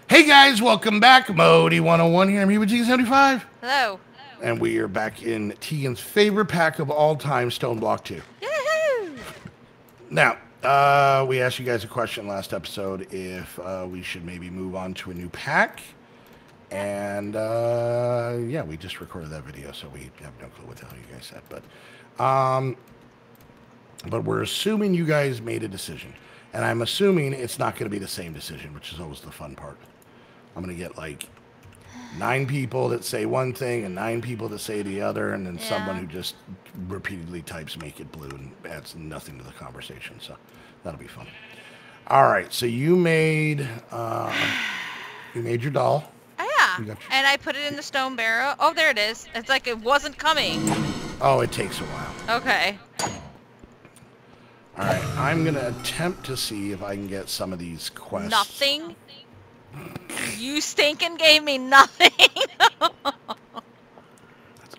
Hey guys, welcome back. Modii 101 here. I'm here with G75. Hello. And we are back in Tegan's favorite pack of all time, Stoneblock2. Yahoo! Now, we asked you guys a question last episode if we should maybe move on to a new pack. And yeah, we just recorded that video, so we have no clue what the hell you guys said. But we're assuming you guys made a decision. And I'm assuming it's not going to be the same decision, which is always the fun part. I'm going to get like 9 people that say one thing and 9 people that say the other, and then someone who just repeatedly types "make it blue" and adds nothing to the conversation. So that'll be fun. All right, so you made your doll. Oh, yeah. And I put it in the stone barrel. Oh, there it is. It's like it wasn't coming. Oh, it takes a while. Okay. All right, I'm going to attempt to see if I can get some of these quests. Nothing? You stinking gave me nothing. That's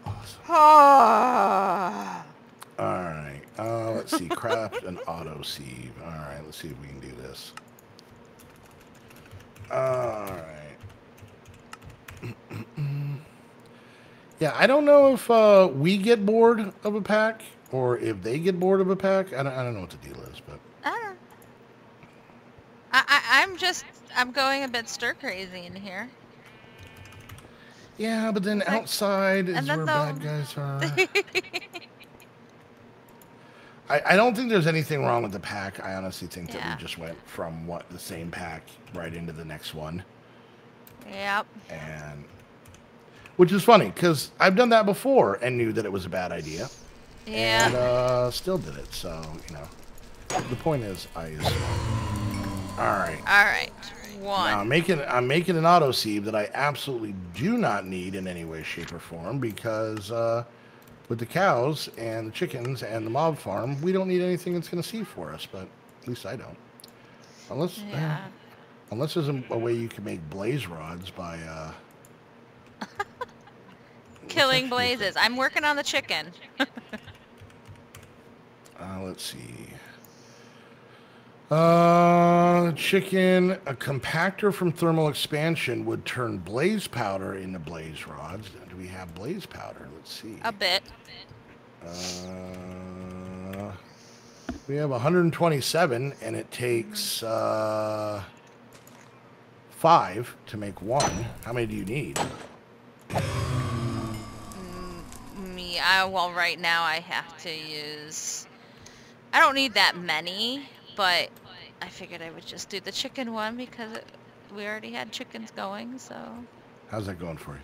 awesome. All right, let's see. Craft an auto sieve. All right, let's see if we can do this. All right. Yeah, I don't know if we get bored of a pack or if they get bored of a pack. I don't know what the deal is, but I'm going a bit stir crazy in here. Yeah, but then outside is where bad guys are. I don't think there's anything wrong with the pack. I honestly think that we just went from the same pack right into the next one. Yep. And which is funny because I've done that before and knew that it was a bad idea. Yeah. And still did it. So, you know, the point is I is all right. All right. One. Now I'm making an auto sieve that I absolutely do not need in any way, shape, or form because with the cows and the chickens and the mob farm, we don't need anything that's going to sieve for us. But at least I don't. Unless there's a way you can make blaze rods by killing blazes. I'm working on the chicken. Let's see. Chicken, a compactor from thermal expansion would turn blaze powder into blaze rods. Do we have blaze powder? Let's see. A bit. We have 127, and it takes 5 to make 1. How many do you need? Well, right now I have to use... I don't need that many, but I figured I would just do the chicken one because we already had chickens going, so... How's that going for you?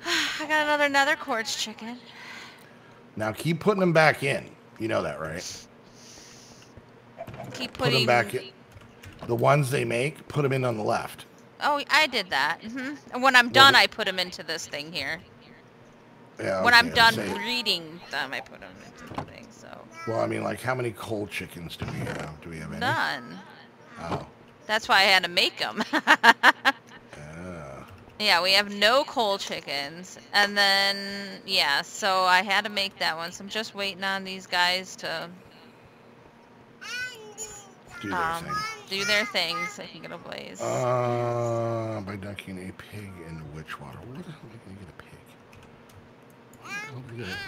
I got another nether quartz chicken. Now keep putting them back in. You know that, right? Keep put them back in. The ones they make, put them in on the left. Oh, I did that. And when I'm done, I put them into this thing here. Yeah, when I'm done breeding them, I put them into the thing, so... Well, I mean, like, how many cold chickens do we have? Do we have any? None. Oh. That's why I had to make them. Yeah, we have no cold chickens. And then, yeah, so I had to make that one. So I'm just waiting on these guys to... do their thing so I can get a blaze. By dunking a pig in witch water. Where the hell am I going to get a pig?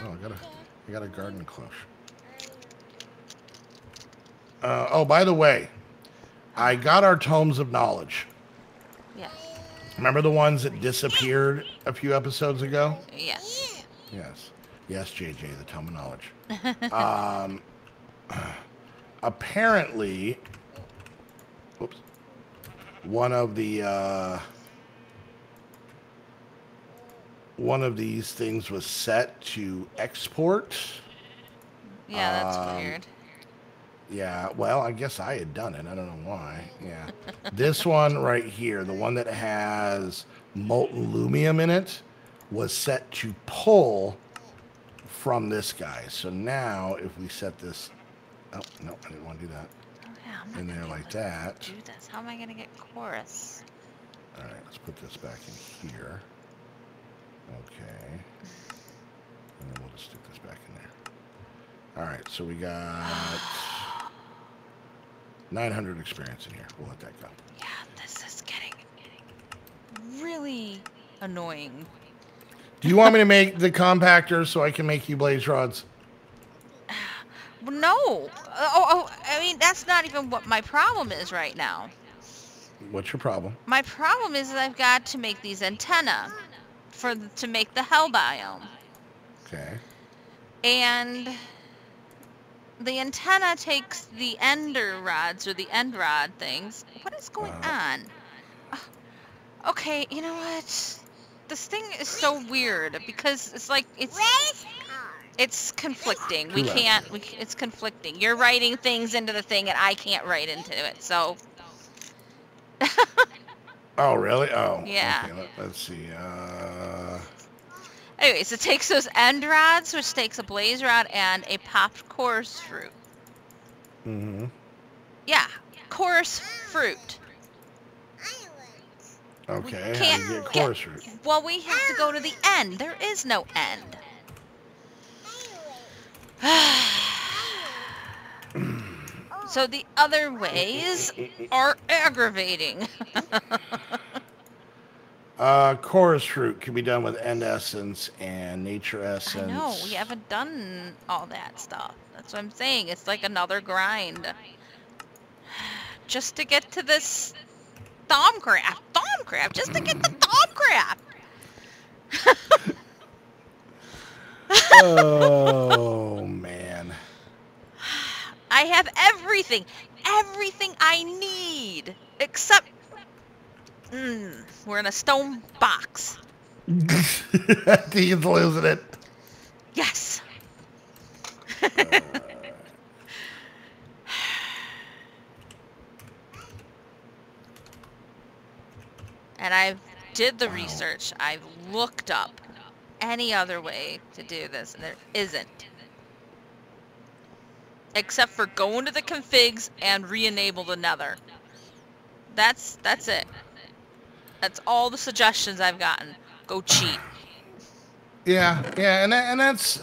Oh, I got a garden cloche. Oh, by the way, I got our tomes of knowledge. Yes. Remember the ones that disappeared a few episodes ago? Yes. Yes. Yes, JJ, the tome of knowledge. Apparently, oops, one of these things was set to export. Yeah, that's weird. Yeah, well, I guess I had done it. I don't know why. Yeah. This one right here, the one that has molten lumium in it, was set to pull from this guy. So now if we set this... Oh, no, I didn't want to do that. Oh, yeah, I'm not in there like that. Do this. How am I going to get chorus? All right, let's put this back in here. Okay. And then we'll just stick this back in there. All right, so we got 900 experience in here. We'll let that go. Yeah, this is good. really annoying. Do you want me to make the compactor so I can make you blaze rods? No. I mean, that's not even what my problem is right now. What's your problem? My problem is that I've got to make these antenna to make the hell biome. Okay. And the antenna takes the ender rods or the end rod things. What is going on? Okay, you know what? This thing is so weird because it's like it's conflicting. It's conflicting. You're writing things into the thing and I can't write into it. So Oh, really? Oh. yeah. Okay, let's see. Anyways, it takes those end rods, which takes a blaze rod and a popped chorus fruit. Mm-hmm. Yeah, chorus fruit. Okay, how do you get chorus fruit? Well, we have to go to the end. There is no end. So the other ways are aggravating. Chorus fruit can be done with end essence and nature essence. I know, we haven't done all that stuff. That's what I'm saying. It's like another grind. Just to get to this thumb crap. Thumb crap. Just to get the thumb crap. Oh, man. I have everything. Everything I need. Except... we're in a stone box. He's losing it. Yes. And I've did the research. I've looked up any other way to do this, and there isn't. Except for going to the configs and re-enable the nether. That's it. That's all the suggestions I've gotten. Go cheat. Yeah, and that's,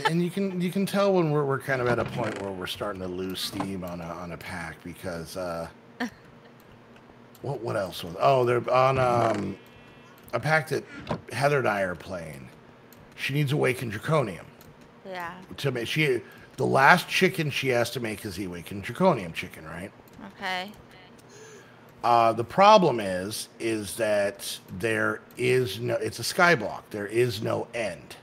and you can tell when we're kind of at a point where we're starting to lose steam on a pack because what else was? Oh, they're on a pack that Heather and I are playing. She needs Awakened Draconium. Yeah. To make the last chicken she has to make is the Awakened Draconium chicken, right? Okay. The problem is that there is no, it's a skyblock. There is no end.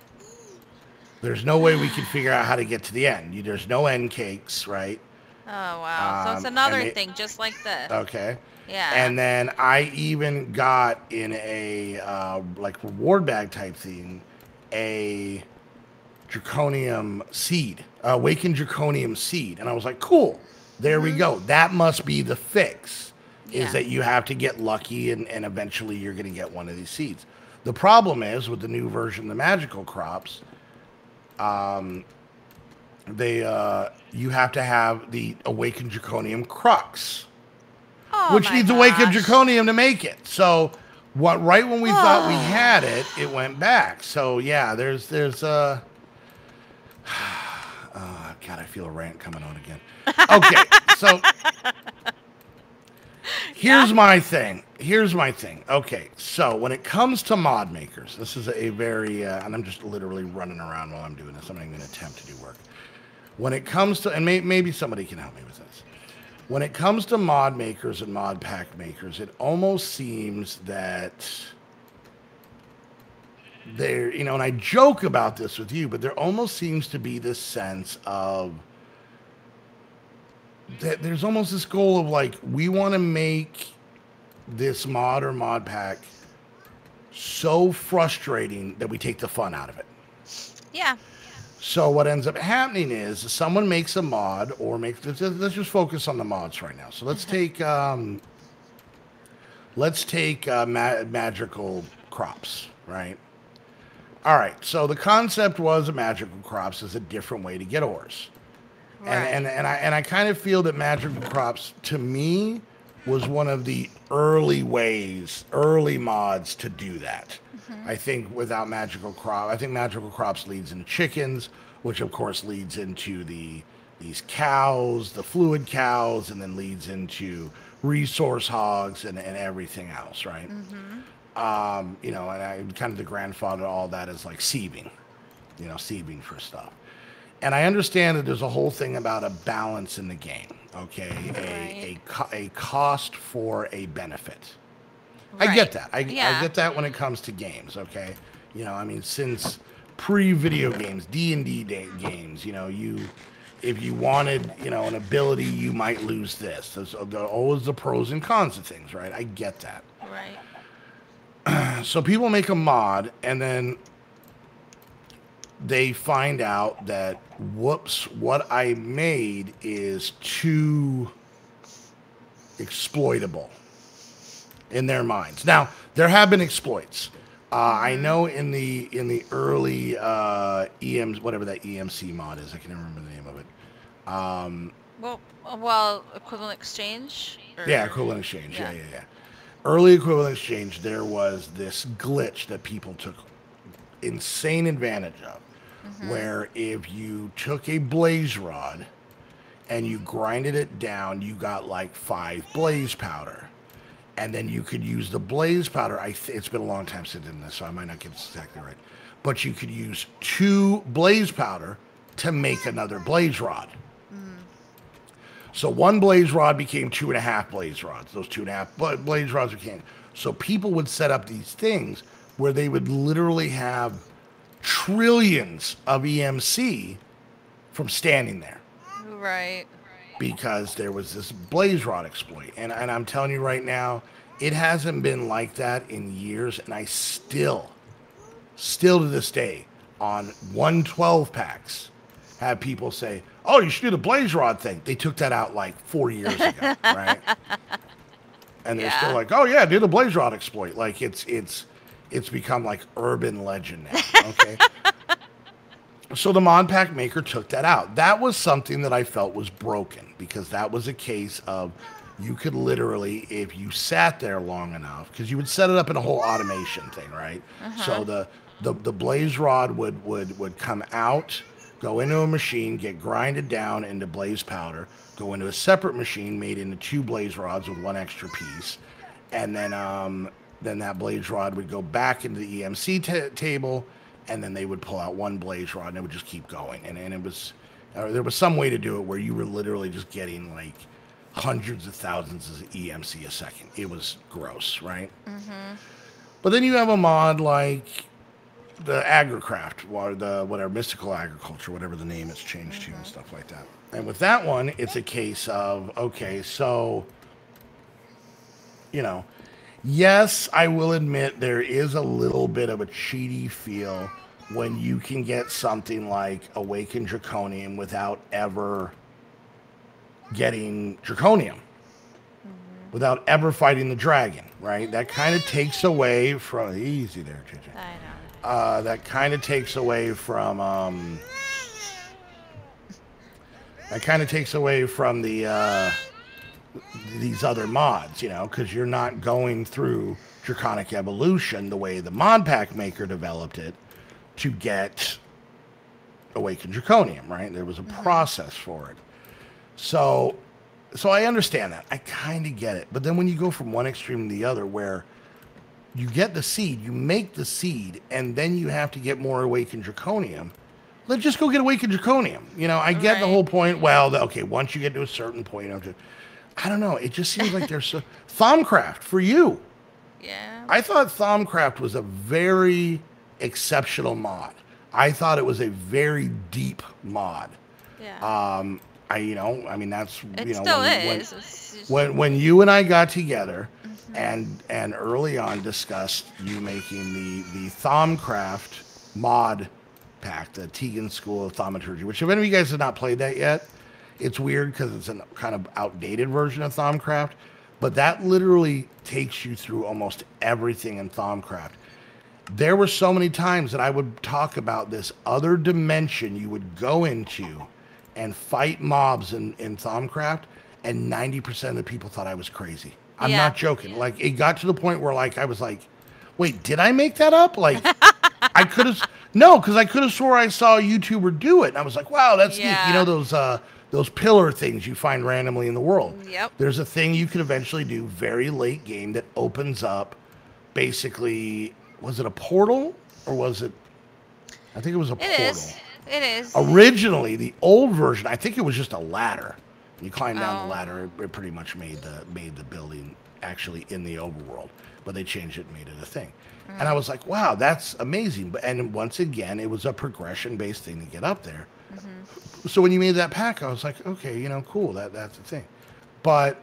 There's no way we can figure out how to get to the end. There's no end cakes, right? Oh, wow. So it's another thing, just like this. Okay. Yeah. And then I even got in a, like, reward bag type thing, a Draconium seed, Awakened Draconium seed. And I was like, cool. There we go. That must be the fix. Is that you have to get lucky and eventually you're going to get one of these seeds. The problem is with the new version of the magical crops, you have to have the Awakened Draconium crux, which needs Awakened Draconium to make it. So right when we thought we had it, it went back. So yeah, there's God, I feel a rant coming on again. Okay, so here's my thing. Okay, so when it comes to mod makers, this is a very, and I'm just literally running around while I'm doing this. I'm not even going to attempt to do work. When it comes to, and maybe somebody can help me with this. When it comes to mod makers and mod pack makers, it almost seems that there, and I joke about this with you, but there almost seems to be this sense of that there's almost this goal of like, we want to make this mod or mod pack so frustrating that we take the fun out of it. Yeah. So what ends up happening is someone makes a mod or let's just focus on the mods right now. So let's take magical crops, right? All right. So the concept was magical crops is a different way to get ores. Right. And I kind of feel that magical crops to me was one of the early mods to do that. Mm-hmm. I think without magical crops leads into chickens, which of course leads into these cows, the fluid cows, and then leads into resource hogs and everything else, right? Mm-hmm. You know, and I kind of the grandfather of all that is like sieving, you know, sieving for stuff. And I understand that there's a whole thing about a balance in the game, okay? A cost for a benefit. I Right. get that. I Yeah. get that when it comes to games, okay? You know, I mean, since pre-video games, D&D games, you know, if you wanted, you know, an ability, you might lose this. There's always the pros and cons of things, right? I get that. Right. So people make a mod, and then they find out that, whoops, what I made is too exploitable in their minds. Now, there have been exploits. I know in the early EMs, whatever that EMC mod is, I can never remember the name of it. Well, equivalent exchange. Yeah, equivalent exchange. Yeah. Early equivalent exchange, there was this glitch that people took insane advantage of, where if you took a blaze rod and you grinded it down, you got like 5 blaze powder. And then you could use the blaze powder. It's been a long time since I did this, so I might not get this exactly right. But you could use 2 blaze powder to make another blaze rod. So 1 blaze rod became 2.5 blaze rods. Those 2.5 blaze rods became. So people would set up these things where they would literally have trillions of EMC from standing there. Right. Because there was this blaze rod exploit. And I'm telling you right now, it hasn't been like that in years. And I still to this day, on 112 packs, have people say, oh, you should do the blaze rod thing. They took that out like 4 years ago, right? And they're still like, oh yeah, do the blaze rod exploit. Like it's become like urban legend now, okay? So the mod pack maker took that out. That was something that I felt was broken, because that was a case of you could literally, if you sat there long enough, because you would set it up in a whole automation thing, right? So the blaze rod would come out, go into a machine, get grinded down into blaze powder, go into a separate machine made into 2 blaze rods with 1 extra piece, and then that blaze rod would go back into the EMC table, and then they would pull out 1 blaze rod, and it would just keep going. And it was, there was some way to do it where you were literally just getting like hundreds of thousands of EMC a second. It was gross, right? But then you have a mod like the Agricraft, or the whatever, Mystical Agriculture, whatever the name it's changed to and stuff like that. And with that one, it's a case of, okay, so, you know, yes, I will admit there is a little bit of a cheaty feel when you can get something like Awakened Draconium without ever getting Draconium, without ever fighting the dragon, right? That kind of takes away from... Easy there, JJ. I know. That kind of takes away from... that kind of takes away from the... these other mods, you know, because you're not going through Draconic Evolution the way the mod pack maker developed it to get Awakened Draconium, right? There was a process for it. So I understand that. I kind of get it. But then when you go from one extreme to the other, where you get the seed, you make the seed, and then you have to get more Awakened Draconium, let's just go get Awakened Draconium. You know, I get the whole point. Well, okay, once you get to a certain point, I don't know. It just seems like there's so... Thaumcraft, for you. Yeah. I thought Thaumcraft was a very exceptional mod. I thought it was a very deep mod. Yeah. I mean, that's... It still is. When you and I got together and early on discussed you making the Thaumcraft mod pack, the Tegan School of Thaumaturgy, which if any of you guys have not played that yet, it's weird because it's a kind of outdated version of Thaumcraft, but that literally takes you through almost everything in Thaumcraft. There were so many times that I would talk about this other dimension you would go into and fight mobs in Thaumcraft, and 90% of the people thought I was crazy. I'm not joking. Like, it got to the point where, like, I was like, wait, did I make that up? Like, I could have... No, because I could have swore I saw a YouTuber do it, and I was like, wow, that's neat. You know those those pillar things you find randomly in the world. Yep. There's a thing you could eventually do very late game that opens up, basically, was it a portal or was it? I think it was a portal. It is. Originally, the old version, I think it was just a ladder. You climb down the ladder, it pretty much made the building actually in the overworld. But they changed it and made it a thing. And I was like, wow, that's amazing. And once again, it was a progression-based thing to get up there. So when you made that pack, I was like, okay, you know, cool, that's the thing. But,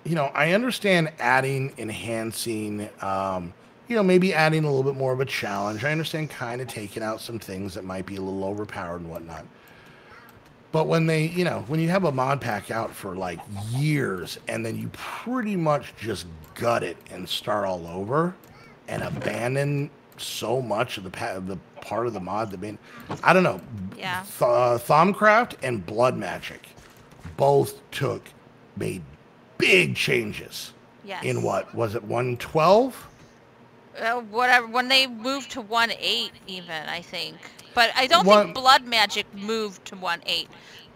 you know, I understand adding, enhancing, you know, maybe adding a little bit more of a challenge. I understand kind of taking out some things that might be a little overpowered and whatnot. But when they, you know, when you have a mod pack out for like years and then you pretty much just gut it and start all over and abandon so much of the part of the mod that made, I don't know. Yeah. Thaumcraft and Blood Magic both made big changes. Yes. In what was it, 112? Whatever. When they moved to 1.8, even I think. But I don't think Blood Magic moved to 1.8.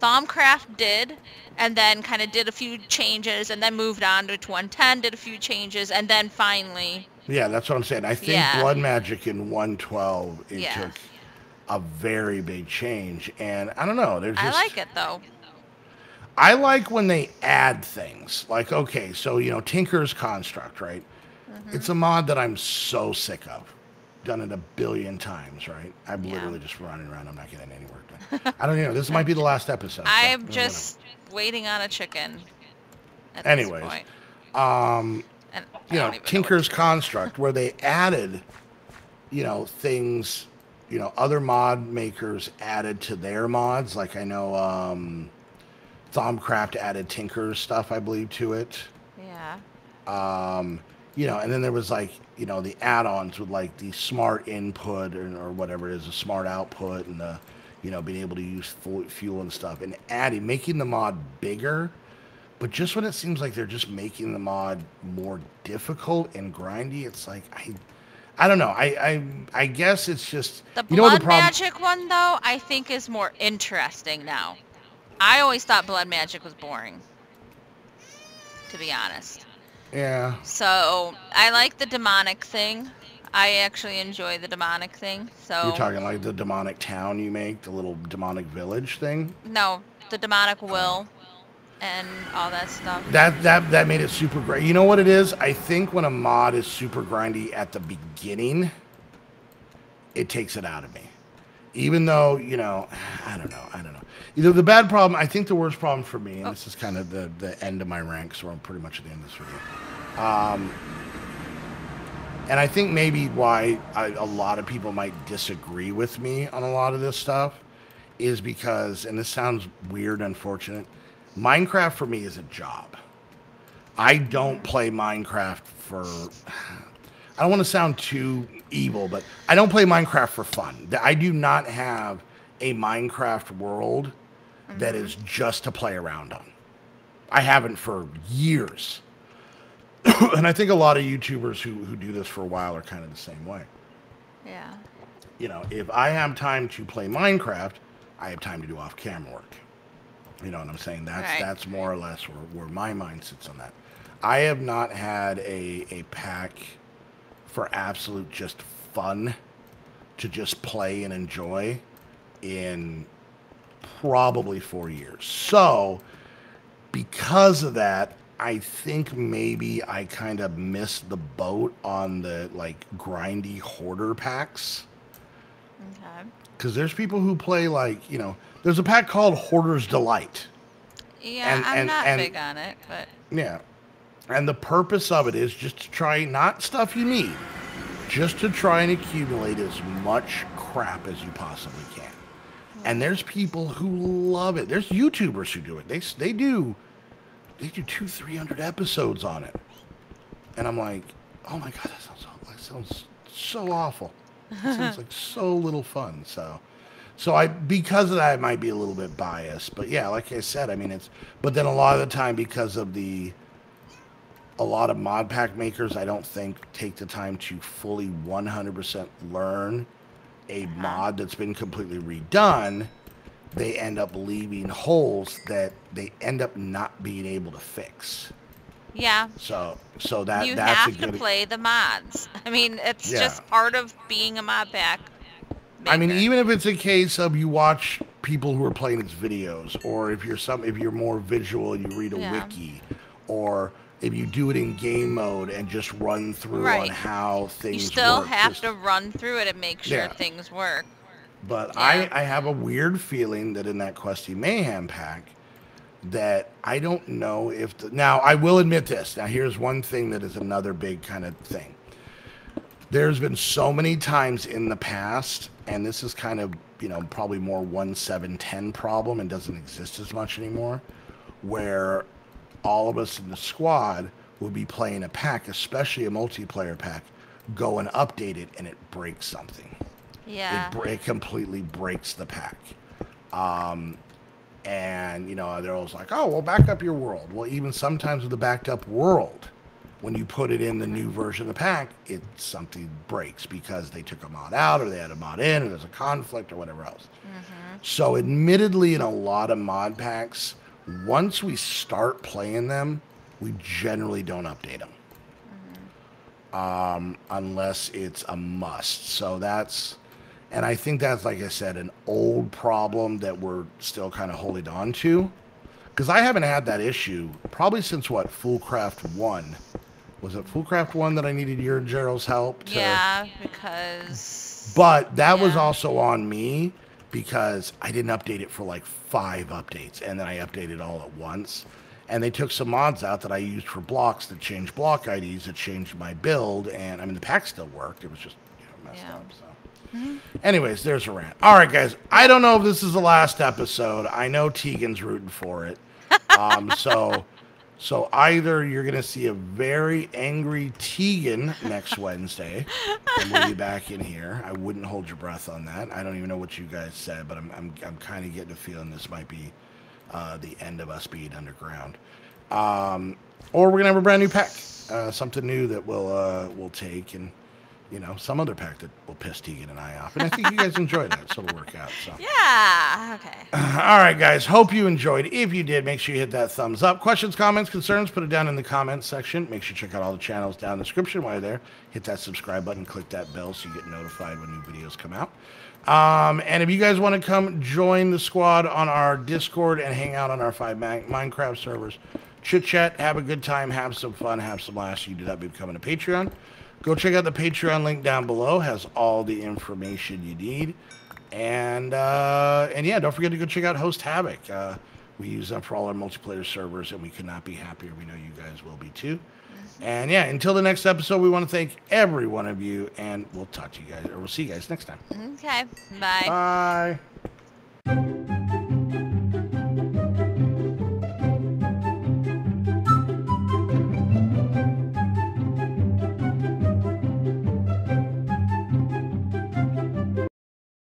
Thaumcraft did, and then kind of did a few changes, and then moved on to 110, did a few changes, and then finally. Yeah, that's what I'm saying. I think Blood Magic in 112 took a very big change, and I don't know. I like it though. I like when they add things. Like, okay, so you know, Tinker's Construct, right? It's a mod that I'm so sick of. Done it a billion times, right? I'm literally just running around. I'm not getting any work done. I don't know. This might be the last episode. I'm just waiting on a chicken. Anyways, you know, Tinker's Construct, where they added, you know, things, you know, other mod makers added to their mods. Like I know Thaumcraft added Tinker's stuff, I believe, to it. Yeah. You know, and then there was like, you know, the add-ons with like the smart input or whatever it is, a smart output, and the, you know, being able to use fuel and stuff, and making the mod bigger. But just when it seems like they're just making the mod more difficult and grindy, it's like I don't know. I guess it's just the Blood Magic one though. I think is more interesting now. I always thought Blood Magic was boring, to be honest. Yeah. So I like the demonic thing. I actually enjoy the demonic thing. So you're talking like the demonic town you make, the little demonic village thing? No, the demonic will and all that stuff. That made it super great. You know what it is? I think when a mod is super grindy at the beginning, it takes it out of me. Even though, you know, I don't know. Either the bad problem, I think the worst problem for me, and this is kind of the end of my ranks, where I'm pretty much at the end of this video. And I think maybe why a lot of people might disagree with me on a lot of this stuff is because, and this sounds weird, unfortunate, Minecraft for me is a job. I don't play Minecraft for, I don't want to sound too evil, but I don't play Minecraft for fun. I do not have a Minecraft world that is just to play around on. I haven't for years. And I think a lot of YouTubers who do this for a while are kind of the same way. Yeah. You know, if I have time to play Minecraft, I have time to do off-camera work. You know what I'm saying? That's more or less where my mind sits on that. I have not had a pack for absolute just fun to just play and enjoy in probably 4 years. So because of that, I think maybe I kind of missed the boat on the like grindy hoarder packs. Okay. Because there's people who play like, you know, there's a pack called Hoarder's Delight. Yeah, I'm not big on it, but yeah. And the purpose of it is just to try, not stuff you need, just to try and accumulate as much crap as you possibly can. And there's people who love it. There's YouTubers who do it. They do 200-300 episodes on it. And I'm like, oh my God, that sounds so awful. It sounds like so little fun. So I, because of that, I might be a little bit biased. But yeah, like I said, I mean, but then a lot of the time, because of a lot of mod pack makers, I don't think take the time to fully 100% learn a mod that's been completely redone, they end up leaving holes that they end up not being able to fix. Yeah. So You that's a have to good. play the mods. I mean, it's Yeah. just part of being a mod pack maker. I mean, even if it's a case of you watch people who are playing its videos, or if you're more visual and you read a wiki, or if you do it in game mode and just run through on how things work. You still have to run through it and make sure things work. But I have a weird feeling that in that Questy Mayhem pack, that I don't know if now I will admit this. Now here's one thing that is another big kind of thing. There's been so many times in the past, and this is kind of, probably more 1.7.10 problem and doesn't exist as much anymore, where all of us in the squad will be playing a pack, especially a multiplayer pack, go and update it, and it breaks something. Yeah. It completely breaks the pack. And, they're always like, oh, well, back up your world. Well, even sometimes with the backed up world, when you put it in the new version of the pack, something breaks because they took a mod out or they had a mod in or there's a conflict or whatever else. So admittedly, in a lot of mod packs, once we start playing them, we generally don't update them. Unless it's a must. So and I think that's, like I said, an old problem that we're still kind of holding on to. Because I haven't had that issue probably since, Foolcraft 1. Was it Foolcraft 1 that I needed your and Gerald's help? Yeah, because... But that was also on me because I didn't update it for like 5 updates. And then I updated all at once. And they took some mods out that I used for blocks that changed block IDs, that changed my build. And, I mean, the pack still worked. It was just messed up, so... Anyways, there's a rant. All right, guys. I don't know if this is the last episode. I know Tegan's rooting for it. So either you're going to see a very angry Tegan next Wednesday, and we'll be back in here. I wouldn't hold your breath on that. I don't even know what you guys said, but I'm kind of getting a feeling this might be the end of us being underground. Or we're going to have a brand new pack, something new that we'll take and... some other pack that will piss Tegan and I off. And I think you guys enjoyed that, so it'll work out. So. Yeah, okay. All right, guys. Hope you enjoyed. If you did, make sure you hit that thumbs up. Questions, comments, concerns, put it down in the comments section. Make sure you check out all the channels down in the description while you're there. Hit that subscribe button, click that bell so you get notified when new videos come out. And if you guys want to come join the squad on our Discord and hang out on our 5 Minecraft servers, chit-chat, have a good time, have some fun, have some laughs, you do that by becoming a Patreon. Go check out the Patreon link down below. Has all the information you need. And yeah, don't forget to go check out HostHavoc. We use them for all our multiplayer servers, and we could not be happier. We know you guys will be too. And yeah, until the next episode, we want to thank every one of you, and we'll talk to you guys, or we'll see you guys next time. Okay, bye. Bye.